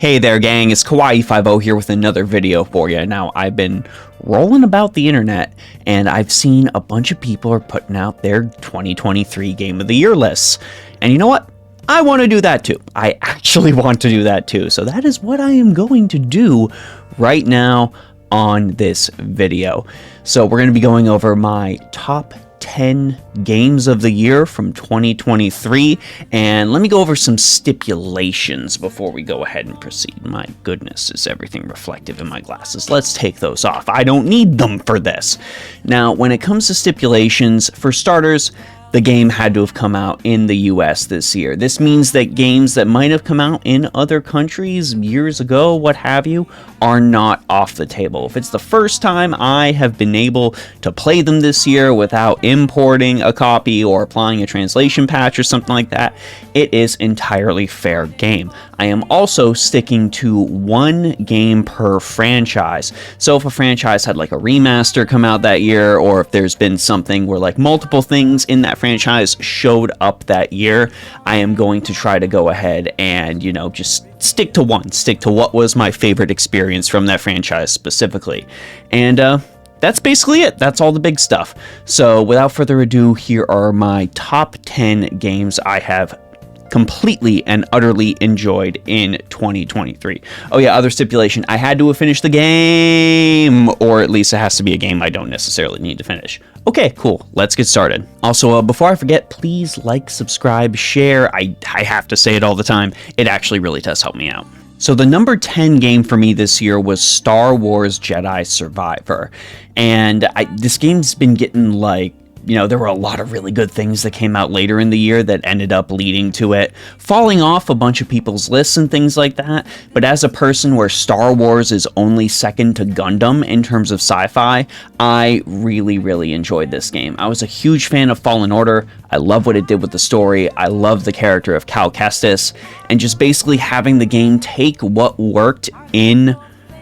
Hey there gang, it's Kawaii50 here with another video for you. Now, I've been rolling about the internet and I've seen a bunch of people are putting out their 2023 Game of the Year lists. And you know what? I want to do that too. I actually want to do that too. So that is what I am going to do right now on this video. So we're going to be going over my top 10 games of the year from 2023, and let me go over some stipulations before we go ahead and proceed. My goodness, is everything reflective in my glasses? Let's take those off. I don't need them for this. Now, when it comes to stipulations, for starters, the game had to have come out in the US this year. This means that games that might have come out in other countries years ago, what have you, are not off the table. If it's the first time I have been able to play them this year without importing a copy or applying a translation patch or something like that, it is entirely fair game. I am also sticking to one game per franchise. So if a franchise had like a remaster come out that year, or if there's been something where like multiple things in that franchise showed up that year, I am going to try to go ahead and, you know, just stick to what was my favorite experience from that franchise specifically. And that's basically it. That's all the big stuff. So without further ado, here are my top 10 games I have completely and utterly enjoyed in 2023. Oh yeah, other stipulation, I had to have finished the game, or at least it has to be a game I don't necessarily need to finish. Okay, cool, let's get started. Also, before I forget, please like, subscribe, share. I have to say it all the time. It actually really does help me out. So the number 10 game for me this year was Star Wars Jedi Survivor. And this game's been getting like, you know, there were a lot of really good things that came out later in the year that ended up leading to it falling off a bunch of people's lists and things like that. But as a person where Star Wars is only second to Gundam in terms of sci-fi, I really enjoyed this game. I was a huge fan of Fallen Order. I love what it did with the story. I love the character of Cal Kestis, and just basically having the game take what worked in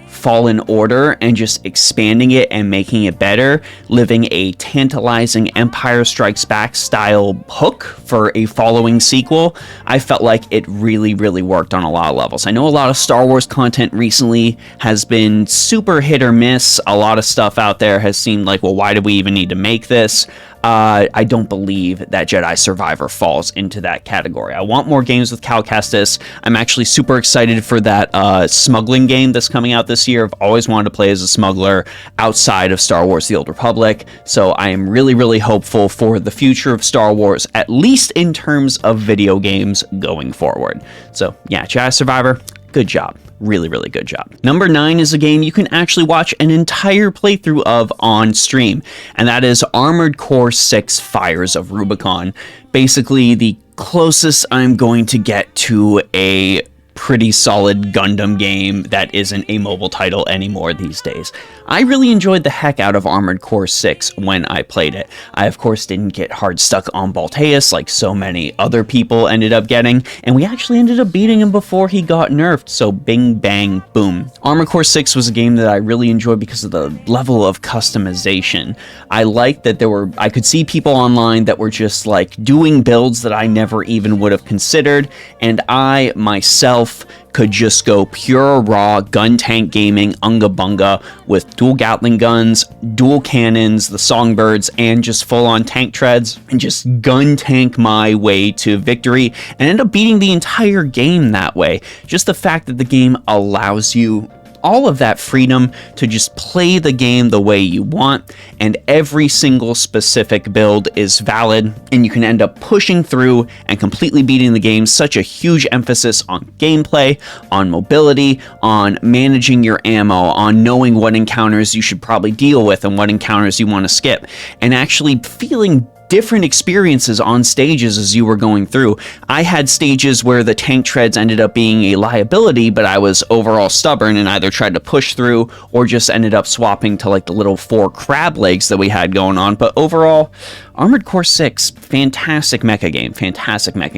Fallen Order and just expanding it and making it better, living a tantalizing Empire Strikes Back style hook for a following sequel. I felt like it really worked on a lot of levels. I know a lot of Star Wars content recently has been super hit or miss. A lot of stuff out there has seemed like, well, why do we even need to make this? I don't believe that Jedi Survivor falls into that category. I want more games with Cal Kestis. I'm actually super excited for that smuggling game that's coming out this year. I've always wanted to play as a smuggler outside of Star Wars The Old Republic, so I am really hopeful for the future of Star Wars, at least in terms of video games going forward. So yeah, Jedi Survivor, good job. Really good job. Number 9 is a game you can actually watch an entire playthrough of on stream, and that is Armored Core 6 Fires of Rubicon. Basically, the closest I'm going to get to a pretty solid Gundam game that isn't a mobile title anymore these days. I really enjoyed the heck out of Armored Core 6 when I played it. I, of course, didn't get hard stuck on Balteus like so many other people ended up getting, and we actually ended up beating him before he got nerfed, so bing, bang, boom. Armored Core 6 was a game that I really enjoyed because of the level of customization. I liked that I could see people online that were just like doing builds that I never even would have considered, and I myself could just go pure raw gun tank gaming unga bunga with dual Gatling guns, dual cannons, the Songbirds, and just full on tank treads, and just gun tank my way to victory and end up beating the entire game that way. Just the fact that the game allows you all of that freedom to just play the game the way you want, and every single specific build is valid, and you can end up pushing through and completely beating the game. Such a huge emphasis on gameplay, on mobility, on managing your ammo, on knowing what encounters you should probably deal with and what encounters you want to skip, and actually feeling different experiences on stages as you were going through. I had stages where the tank treads ended up being a liability, but I was overall stubborn and either tried to push through or just ended up swapping to like the little 4 crab legs that we had going on. But overall, Armored Core 6, fantastic mecha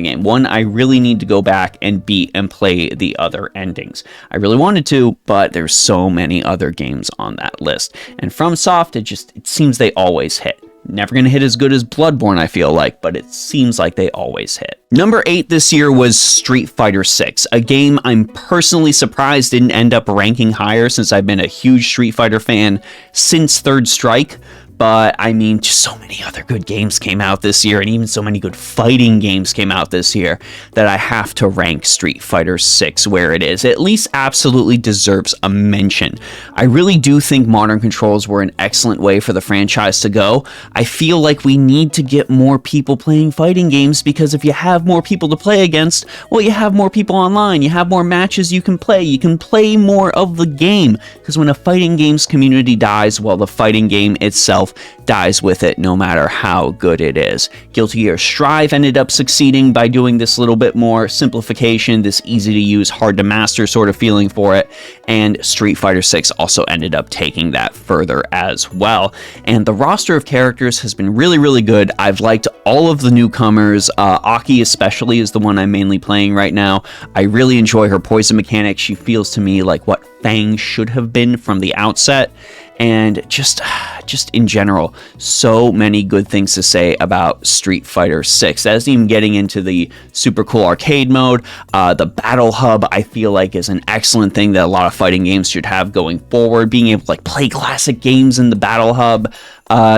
game. One I really need to go back and beat and play the other endings. I really wanted to, but there's so many other games on that list. And FromSoft, it seems they always hit. Never going to hit as good as Bloodborne, I feel like, but it seems like they always hit. Number 8 this year was Street Fighter 6, a game I'm personally surprised didn't end up ranking higher since I've been a huge Street Fighter fan since Third Strike. But, I mean, just so many other good games came out this year, and even so many good fighting games came out this year, that I have to rank Street Fighter 6 where it is. It at least absolutely deserves a mention. I really do think modern controls were an excellent way for the franchise to go. I feel like we need to get more people playing fighting games, because if you have more people to play against, well, you have more people online, you have more matches you can play more of the game, because when a fighting games community dies, well, the fighting game itself dies with it, no matter how good it is. Guilty Gear Strive ended up succeeding by doing this little bit more simplification, this easy to use, hard to master sort of feeling for it, and Street Fighter 6 also ended up taking that further as well. And the roster of characters has been really, really good. I've liked all of the newcomers. Aki especially is the one I'm mainly playing right now. I really enjoy her poison mechanic. She feels to me like what Fang should have been from the outset. And just in general, so many good things to say about Street Fighter 6. That's even getting into the super cool arcade mode. The Battle Hub, I feel like, is an excellent thing that a lot of fighting games should have going forward. Being able to play classic games in the Battle Hub.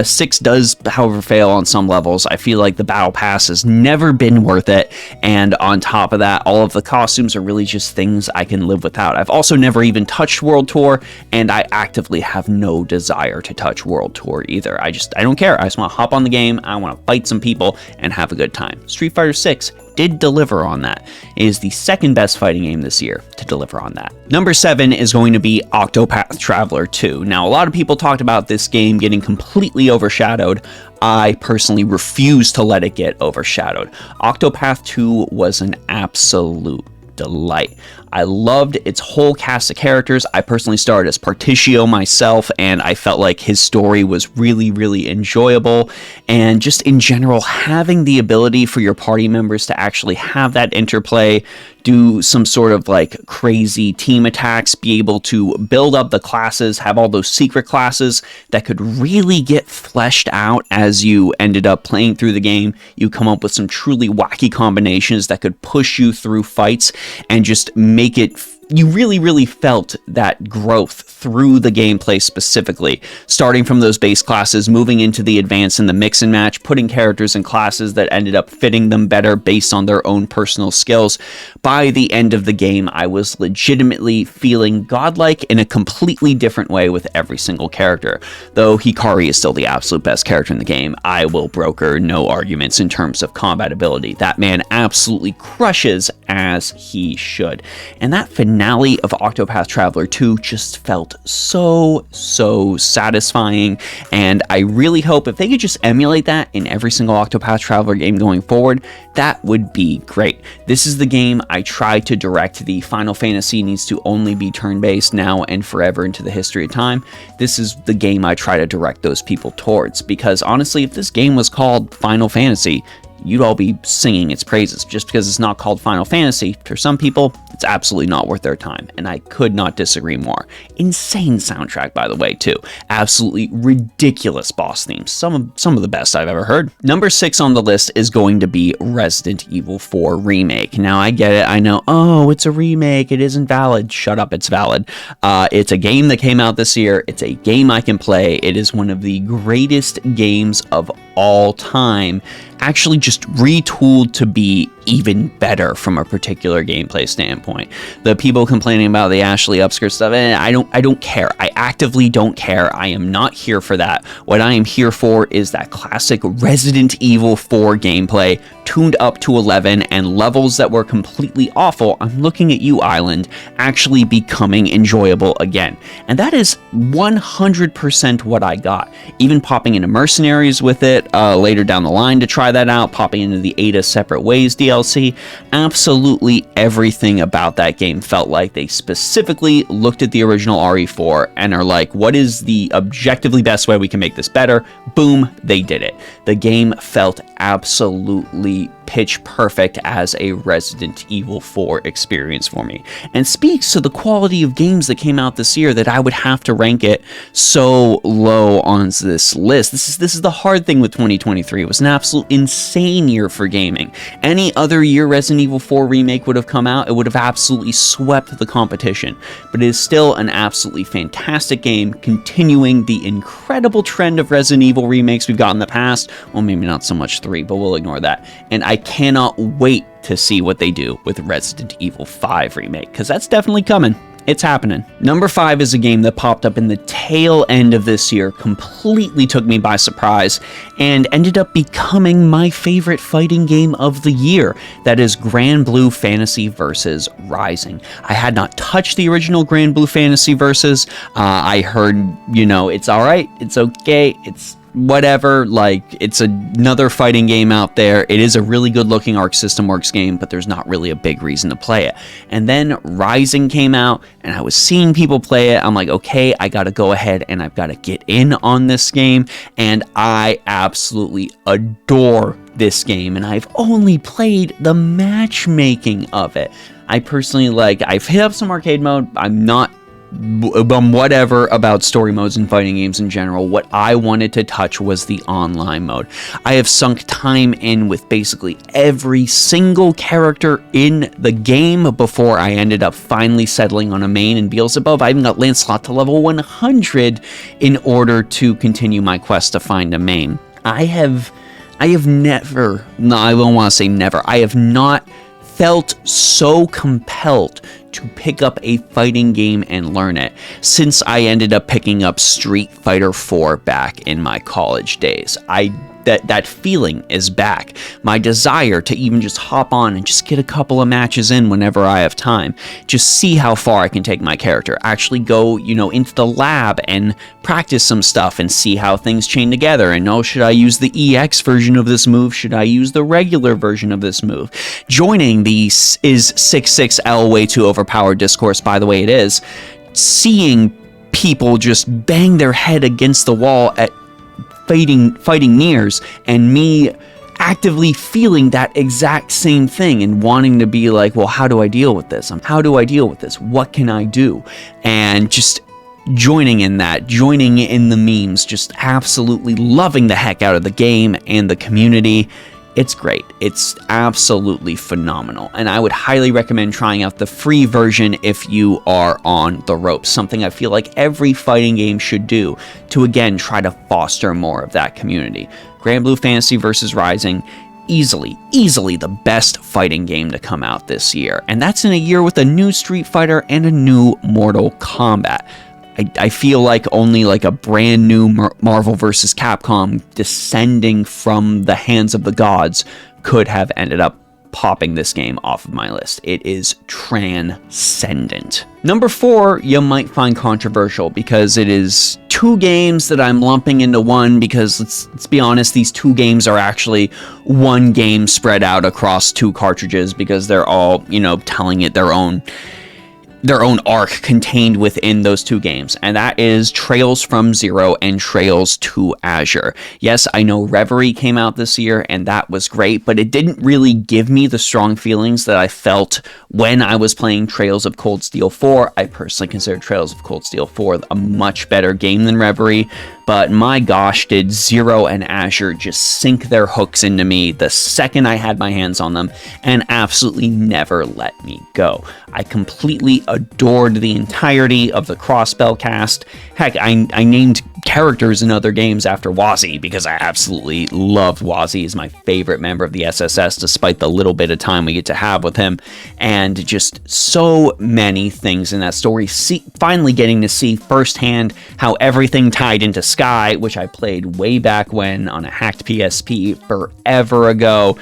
6 does, however, fail on some levels. I feel like the Battle Pass has never been worth it, and on top of that, all of the costumes are really just things I can live without. I've also never even touched World Tour, and I actively have no desire to touch World Tour either. I don't care. I just want to hop on the game, I want to fight some people, and have a good time. Street Fighter 6 did deliver on that. It is the second best fighting game this year to deliver on that. Number 7 is going to be Octopath Traveler 2. Now, a lot of people talked about this game getting completely overshadowed. I personally refuse to let it get overshadowed. Octopath 2 was an absolute delight. I loved its whole cast of characters. I personally started as Particio myself, and I felt like his story was really, really enjoyable. And just in general, having the ability for your party members to actually have that interplay, do some sort of crazy team attacks, be able to build up the classes, have all those secret classes that could really get fleshed out as you ended up playing through the game. You come up with some truly wacky combinations that could push you through fights and just make it, you really, really felt that growth through the gameplay specifically, starting from those base classes, moving into the advance and the mix and match, putting characters in classes that ended up fitting them better based on their own personal skills. By the end of the game, I was legitimately feeling godlike in a completely different way with every single character. Though Hikari is still the absolute best character in the game, I will broker no arguments in terms of combat ability. That man absolutely crushes as he should. And that finale of Octopath Traveler 2 just felt so satisfying, and I really hope if they could just emulate that in every single Octopath Traveler game going forward, that would be great. This is the game I try to direct. The Final Fantasy needs to only be turn-based now and forever into the history of time. This is the game I try to direct those people towards, because honestly, if this game was called Final Fantasy, you'd all be singing its praises. Just because it's not called Final Fantasy, for some people, it's absolutely not worth their time, and I could not disagree more. Insane soundtrack, by the way, too. Absolutely ridiculous boss themes. Some of the best I've ever heard. Number 6 on the list is going to be Resident Evil 4 Remake. Now, I get it. I know, oh, it's a remake. It isn't valid. Shut up, it's valid. It's a game that came out this year. It's a game I can play. It is one of the greatest games of all time, actually just retooled to be even better from a particular gameplay standpoint. The people complaining about the Ashley upskirt stuff, I don't care. I actively don't care. I am not here for that. What I am here for is that classic Resident Evil 4 gameplay, tuned up to 11, and levels that were completely awful, I'm looking at you, Island, actually becoming enjoyable again. And that is 100% what I got. Even popping into Mercenaries with it later down the line to try that out, popping into the Ada Separate Ways DLC, absolutely everything about that game felt like they specifically looked at the original RE4 and are like, what is the objectively best way we can make this better? Boom, they did it. The game felt absolutely pitch perfect as a Resident Evil 4 experience for me, and speaks to the quality of games that came out this year that I would have to rank it so low on this list. This is the hard thing with 2023. It was an absolute insane year for gaming. Any other year Resident Evil 4 remake would have come out, it would have absolutely swept the competition, but it is still an absolutely fantastic game, continuing the incredible trend of Resident Evil remakes we've got in the past. Well, maybe not so much 3, but we'll ignore that. And I cannot wait to see what they do with Resident Evil 5 remake, because that's definitely coming. It's happening. Number 5 is a game that popped up in the tail end of this year, completely took me by surprise, and ended up becoming my favorite fighting game of the year. That is Grand Blue Fantasy Versus Rising. I had not touched the original Grand Blue Fantasy Versus. I heard, it's alright, it's okay, it's whatever, like, it's another fighting game out there. It is a really good looking Arc System Works game, but there's not really a big reason to play it. And then Rising came out, and I was seeing people play it. I'm like, okay, I gotta go ahead and I've gotta get in on this game, and I absolutely adore this game, and I've only played the matchmaking of it. I personally, I've hit up some arcade mode. I'm not whatever about story modes and fighting games in general. What I wanted to touch was the online mode. I have sunk time in with basically every single character in the game before I ended up finally settling on a main and Beelzebub. I even got Lancelot to level 100 in order to continue my quest to find a main. I have never, no, I don't want to say never, I have not felt so compelled to pick up a fighting game and learn it since I ended up picking up Street Fighter 4 back in my college days. That feeling is back. My desire to even just hop on and just get a couple of matches in whenever I have time. Just see how far I can take my character. Actually go, into the lab and practice some stuff and see how things chain together. And should I use the EX version of this move? Should I use the regular version of this move? Joining the is 66L way too overpowered discourse, by the way it is. Seeing people just bang their head against the wall at fighting Niers, and me actively feeling that exact same thing and wanting to be like, well, how do I deal with this? How do I deal with this? What can I do? And just joining in the memes, just absolutely loving the heck out of the game and the community. It's great. It's absolutely phenomenal, and I would highly recommend trying out the free version if you are on the ropes, something I feel like every fighting game should do to, again, try to foster more of that community. Grand Blue Fantasy Versus Rising, easily the best fighting game to come out this year, and that's in a year with a new Street Fighter and a new Mortal Kombat. I feel like only like a brand new Marvel vs. Capcom descending from the hands of the gods could have ended up popping this game off of my list. It is transcendent. Number 4, you might find controversial because it is 2 games that I'm lumping into one, because let's be honest, these 2 games are actually one game spread out across 2 cartridges because they're all, telling it their own arc contained within those 2 games, and that is Trails from Zero and Trails to Azure. Yes, I know Reverie came out this year, and that was great, but it didn't really give me the strong feelings that I felt when I was playing Trails of Cold Steel 4. I personally consider Trails of Cold Steel 4 a much better game than Reverie, but my gosh, did Zero and Azure just sink their hooks into me the second I had my hands on them, and absolutely never let me go. I completely adored the entirety of the Crossbell cast. Heck, I named characters in other games after Wazzy because I absolutely loved Wazzy. He's my favorite member of the SSS, despite the little bit of time we get to have with him, and just so many things in that story. Finally getting to see firsthand how everything tied into Sky, which I played way back when on a hacked PSP forever ago.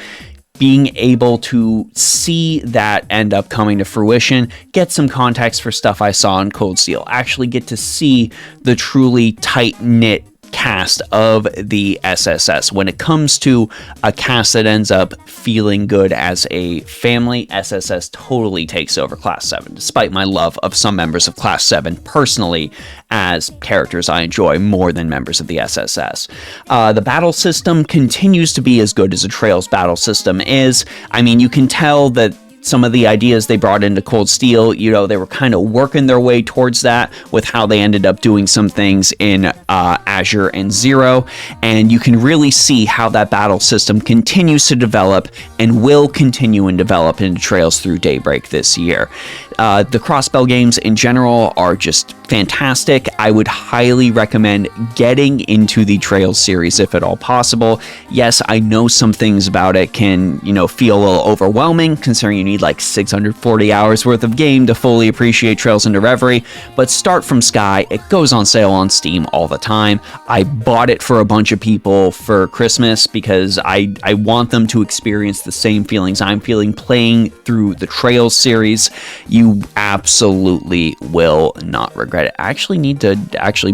Being able to see that end up coming to fruition, get some context for stuff I saw in Cold Steel, actually get to see the truly tight-knit cast of the SSS. When it comes to a cast that ends up feeling good as a family, SSS totally takes over Class 7, despite my love of some members of Class 7 personally as characters I enjoy more than members of the SSS. The battle system continues to be as good as a Trails battle system is. I mean, you can tell that some of the ideas they brought into Cold Steel, you know, they were kind of working their way towards that with how they ended up doing some things in Azure and Zero, and you can really see how that battle system continues to develop and will continue and develop into Trails through Daybreak this year. The Crossbell games in general are just fantastic. I would highly recommend getting into the Trails series if at all possible. Yes, I know some things about it can, you know, feel a little overwhelming considering you need like 640 hours worth of game to fully appreciate Trails into Reverie, but start from Sky. It goes on sale on Steam all the time. I bought it for a bunch of people for Christmas because I want them to experience the same feelings I'm feeling playing through the Trails series. You absolutely will not regret it. I actually need to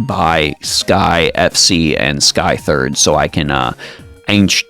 buy Sky FC and Sky Third so I can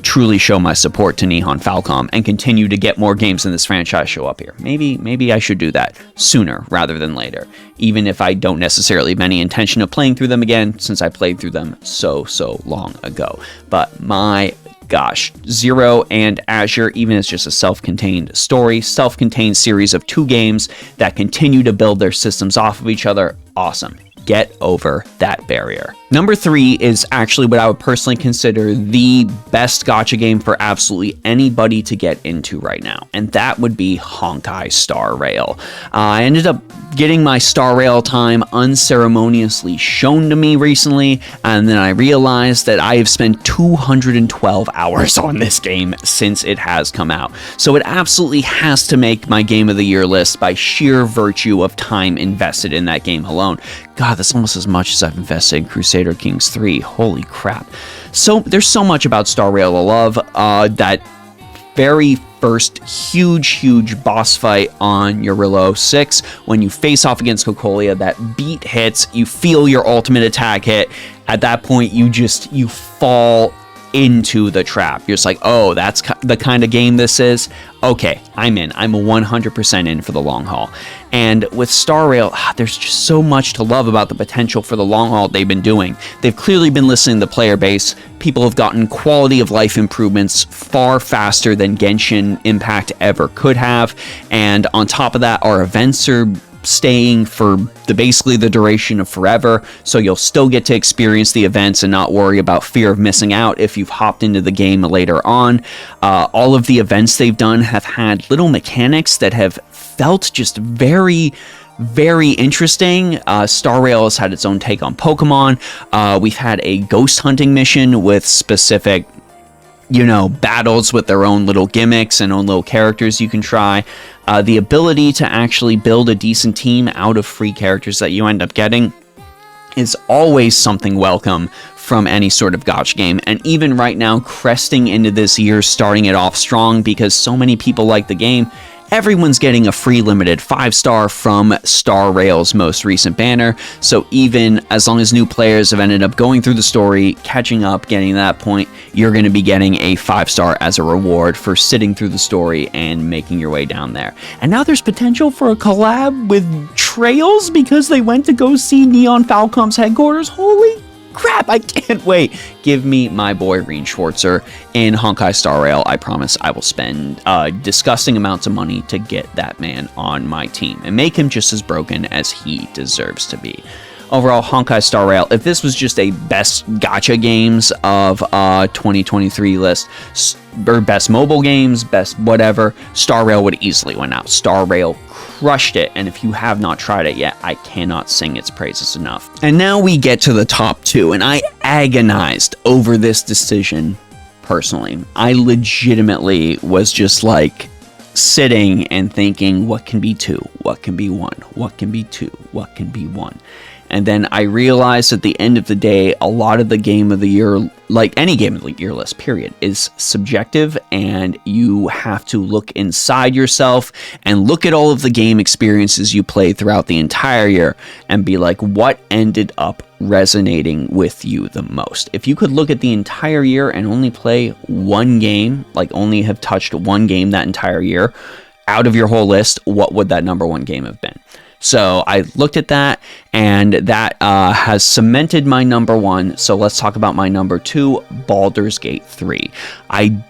truly show my support to Nihon Falcom and continue to get more games in this franchise show up here. Maybe I should do that sooner rather than later, even if I don't necessarily have any intention of playing through them again, since I played through them so long ago. But my gosh, Zero and Azure, even as just a self-contained story, self-contained series of 2 games that continue to build their systems off of each other, awesome. Get over that barrier. Number 3 is actually what I would personally consider the best gacha game for absolutely anybody to get into right now, and that would be Honkai Star Rail. I ended up getting my Star Rail time unceremoniously shown to me recently, and then I realized that I have spent 212 hours on this game since it has come out. So it absolutely has to make my Game of the Year list by sheer virtue of time invested in that game alone. God, that's almost as much as I've invested in Crusader Kings 3. Holy crap. So there's so much about Star Rail to love. That very first huge boss fight on Eurillo 6, when you face off against Cocolia, that beat hits, you feel your ultimate attack hit. At that point, you fall into the trap. You're just like, oh, that's the kind of game this is. Okay, I'm in. I'm 100% in for the long haul. And with Star Rail, there's just so much to love about the potential for the long haul they've been doing. They've clearly been listening to the player base. People have gotten quality of life improvements far faster than Genshin Impact ever could have. And on top of that, our events are staying for basically the duration of forever, so you'll still get to experience the events and not worry about fear of missing out if you've hopped into the game later on. All of the events they've done have had little mechanics that have felt just very interesting. Star Rail has had its own take on Pokemon. We've had a ghost hunting mission with specific, you know, battles with their own little gimmicks and own little characters you can try. The ability to actually build a decent team out of free characters that you end up getting is always something welcome from any sort of gacha game. And even right now, cresting into this year, starting it off strong because so many people like the game, everyone's getting a free limited 5-star from Star Rail's most recent banner. So even as long as new players have ended up going through the story, catching up, getting to that point, you're going to be getting a 5-star as a reward for sitting through the story and making your way down there. And now there's potential for a collab with Trails because they went to go see Neon Falcom's headquarters. Holy crap, I can't wait. Give me my boy Rean Schwarzer in Honkai Star Rail. I promise I will spend disgusting amounts of money to get that man on my team and make him just as broken as he deserves to be. Overall, Honkai Star Rail, if this was just a best gacha games of 2023 list, or best mobile games, best whatever, Star Rail would easily win out. Star Rail crushed it, and if you have not tried it yet, I cannot sing its praises enough. And now we get to the top 2, and I agonized over this decision personally. I legitimately was just like sitting and thinking, what can be 2? What can be 1? What can be 2? What can be 1? And then I realized at the end of the day, a lot of the Game of the Year like any game of the year list, period, is subjective, and you have to look inside yourself and look at all of the game experiences you played throughout the entire year and be like, what ended up resonating with you the most? If you could look at the entire year and only play one game, like only have touched one game that entire year out of your whole list, what would that number one game have been? So I looked at that, and that has cemented my number one. So let's talk about my number two, Baldur's Gate 3. I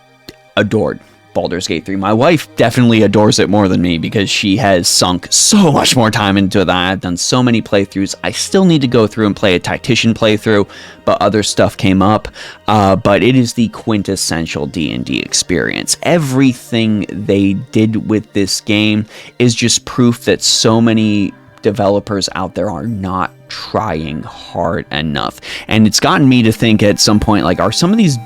adored Baldur's Gate 3. My wife definitely adores it more than me because she has sunk so much more time into that. I've done so many playthroughs. I still need to go through and play a tactician playthrough, but other stuff came up. But it is the quintessential D&D experience. Everything they did with this game is just proof that so many developers out there are not trying hard enough. And it's gotten me to think at some point, like, are some of these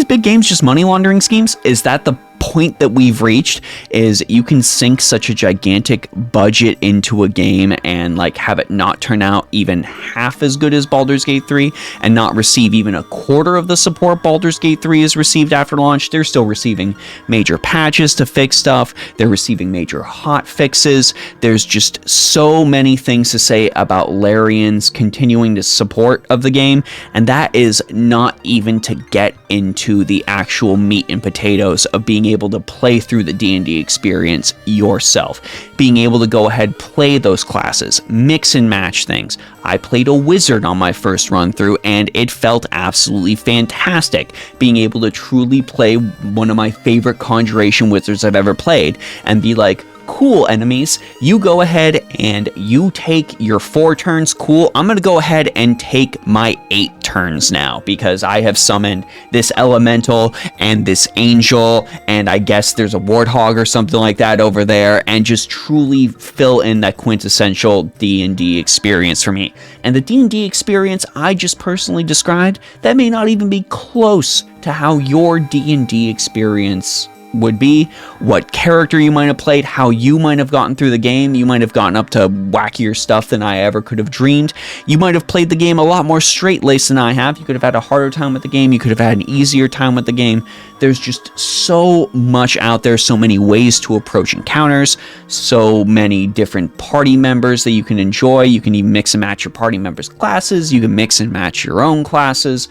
big games just money laundering schemes? Is that the point that we've reached? Is you can sink such a gigantic budget into a game and like have it not turn out even half as good as Baldur's Gate 3 and not receive even a quarter of the support Baldur's Gate 3 has received after launch? They're still receiving major patches to fix stuff. They're receiving major hot fixes. There's just so many things to say about Larian's continuing to support of the game, and that is not even to get into the actual meat and potatoes of being able to play through the D&D experience yourself, being able to go ahead, play those classes, mix and match things. I played a wizard on my first run through, and it felt absolutely fantastic, being able to truly play one of my favorite conjuration wizards I've ever played and be like, cool, enemies, you go ahead and you take your 4 turns. Cool, I'm gonna go ahead and take my 8 turns now because I have summoned this elemental and this angel, and I guess there's a warthog or something like that over there, and just truly fill in that quintessential D&D experience for me. And the D&D experience I just personally described, that may not even be close to how your D&D experience would be, what character you might have played, how you might have gotten through the game. You might have gotten up to wackier stuff than I ever could have dreamed. You might have played the game a lot more straight-laced than I have. You could have had a harder time with the game. You could have had an easier time with the game. There's just so much out there, so many ways to approach encounters, so many different party members that you can enjoy. You can even mix and match your party members' classes. You can mix and match your own classes.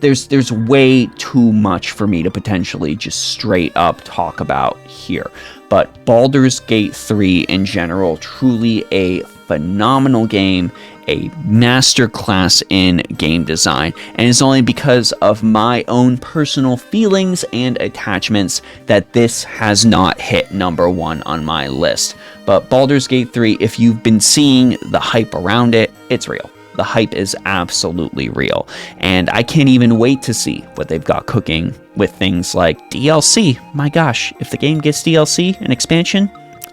There's way too much for me to potentially just straight up talk about here. But Baldur's Gate 3 in general, truly a phenomenal game, a masterclass in game design, and it's only because of my own personal feelings and attachments that this has not hit number one on my list. But Baldur's Gate 3, if you've been seeing the hype around it, it's real. The hype is absolutely real, and I can't even wait to see what they've got cooking with things like DLC. My gosh, if the game gets DLC, an expansion,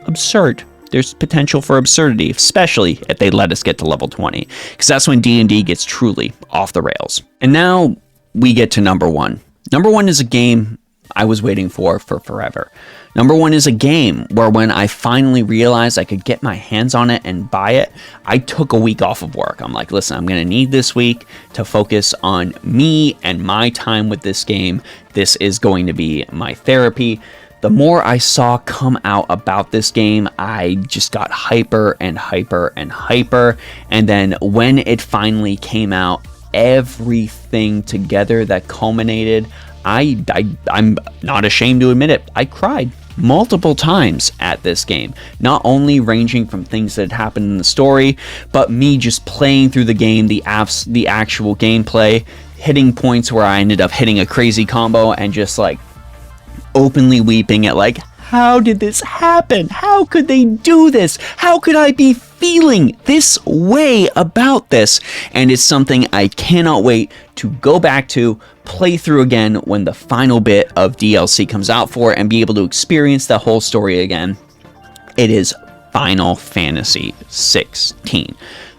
absurd. There's potential for absurdity, especially if they let us get to level 20, because that's when D&D gets truly off the rails. And now we get to number one. Number one is a game I was waiting for forever. Number one is a game where when I finally realized I could get my hands on it and buy it, I took a week off of work. I'm like, listen, I'm going to need this week to focus on me and my time with this game. This is going to be my therapy. The more I saw come out about this game, I just got hyper and hyper and hyper. And then when it finally came out, everything together that culminated, I'm not ashamed to admit it, I cried multiple times at this game, not only ranging from things that happened in the story, but me just playing through the game, the actual gameplay, hitting points where I ended up hitting a crazy combo and just like openly weeping at like, how did this happen? How could they do this? How could I be feeling this way about this? And it's something I cannot wait to go back to, play through again when the final bit of DLC comes out for it and be able to experience the whole story again. It is Final Fantasy 16.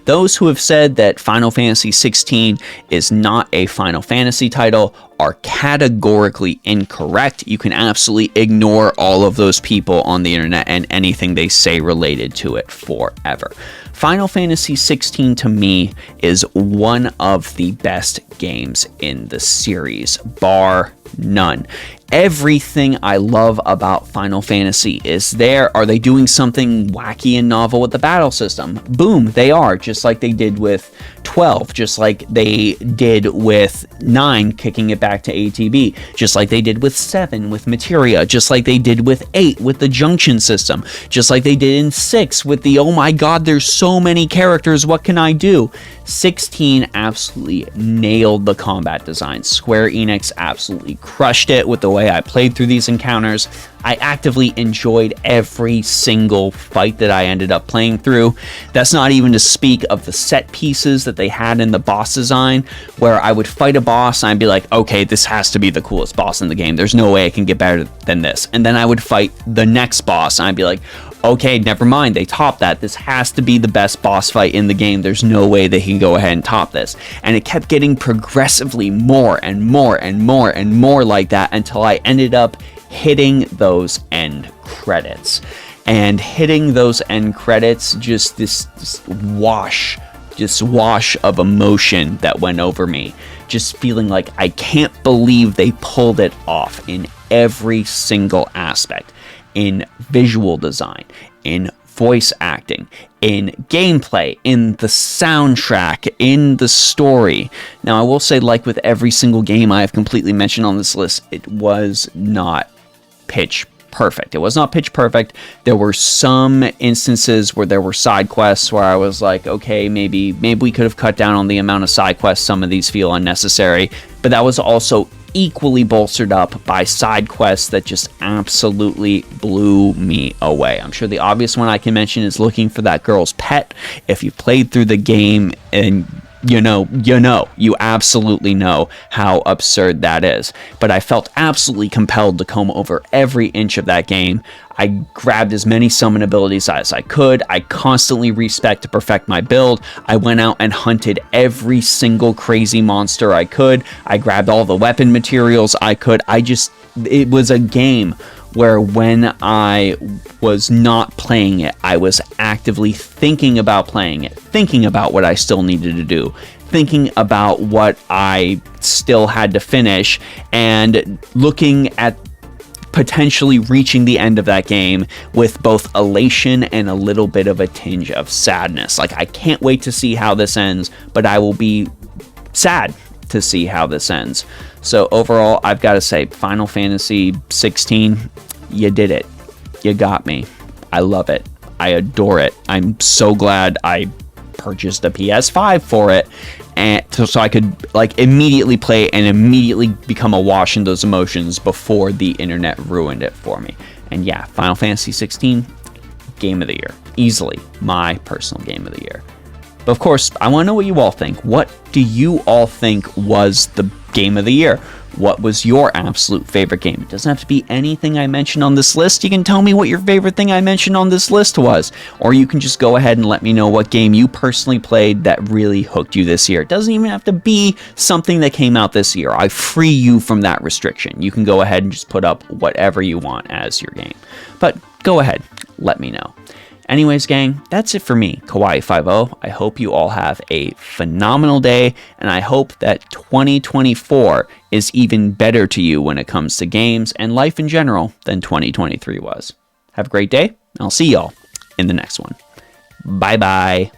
Those who have said that Final Fantasy 16 is not a Final Fantasy title are categorically incorrect. You can absolutely ignore all of those people on the internet and anything they say related to it forever. Final Fantasy 16 to me is one of the best games in the series, bar none. Everything I love about Final Fantasy is there. Are they doing something wacky and novel with the battle system? Boom, they are, just like they did with 12, just like they did with 9, kicking it back to ATB, just like they did with 7 with Materia, just like they did with 8 with the junction system, just like they did in 6 with the, oh my god, there's so many characters, what can I do? 16 absolutely nailed the combat design. Square Enix absolutely crushed it with the way I played through these encounters. I actively enjoyed every single fight that I ended up playing through. That's not even to speak of the set pieces that they had in the boss design, where I would fight a boss and I'd be like, okay, this has to be the coolest boss in the game. There's no way I can get better than this. And then I would fight the next boss and I'd be like, okay, never mind, they topped that. This has to be the best boss fight in the game. There's no way they can go ahead and top this. And it kept getting progressively more and more and more and more like that until I ended up hitting those end credits. And hitting those end credits, just this wash of emotion that went over me. Just feeling like I can't believe they pulled it off in every single aspect. In visual design, in voice acting, in gameplay, in the soundtrack, in the story. Now, I will say, like with every single game I have completely mentioned on this list, it was not pitch perfect. It was not pitch perfect. There were some instances where there were side quests where I was like, okay, maybe we could have cut down on the amount of side quests. Some of these feel unnecessary, but that was also equally bolstered up by side quests that just absolutely blew me away. I'm sure the obvious one I can mention is looking for that girl's pet. If you played through the game and you absolutely know how absurd that is. But I felt absolutely compelled to comb over every inch of that game. I grabbed as many summon abilities as I could. I constantly respec to perfect my build. I went out and hunted every single crazy monster I could. I grabbed all the weapon materials I could. It was a game where when I was not playing it, I was actively thinking about playing it, thinking about what I still needed to do, thinking about what I still had to finish, and looking at potentially reaching the end of that game with both elation and a little bit of a tinge of sadness. Like, I can't wait to see how this ends, but I will be sad to see how this ends. So overall, I've got to say, Final Fantasy 16, you did it. You got me. I love it. I adore it. I'm so glad I purchased a PS5 for it, and so I could immediately play and immediately become awash in those emotions before the internet ruined it for me. And yeah, Final Fantasy 16, game of the year. Easily my personal game of the year. But of course, I want to know what you all think. What do you all think was the game of the year? What was your absolute favorite game? It doesn't have to be anything I mentioned on this list. You can tell me what your favorite thing I mentioned on this list was. Or you can just go ahead and let me know what game you personally played that really hooked you this year. It doesn't even have to be something that came out this year. I free you from that restriction. You can go ahead and just put up whatever you want as your game. But go ahead, let me know. Anyways, gang, that's it for me, Kawaii50. I hope you all have a phenomenal day, and I hope that 2024 is even better to you when it comes to games and life in general than 2023 was. Have a great day, and I'll see y'all in the next one. Bye-bye.